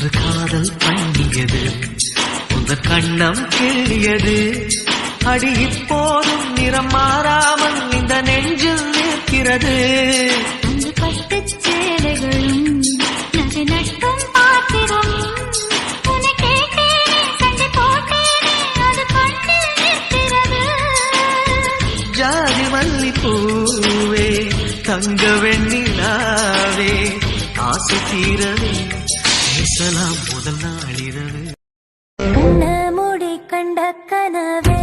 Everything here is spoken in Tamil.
இன்று காதல் பண்ணியது உந்த கண்ணம் கிள்ளியது அடி இப்போதும் நிறம் மாறாமல் இந்த நெஞ்சில் நிற்கிறது அன்று பட்டுச் சேலைகளும் நகை நட்டும் பாத்திரம் உன்னை கேட்டேனே சண்டை போட்டேனே அது கண்ணில் நிற்கிறது ஜாதி மல்லிப்பூவே தங்க வெண்ணிலாவே ஆசை தீரவே பேசலாம் முதல் நாளிரவு மூடி கண்ட கனவே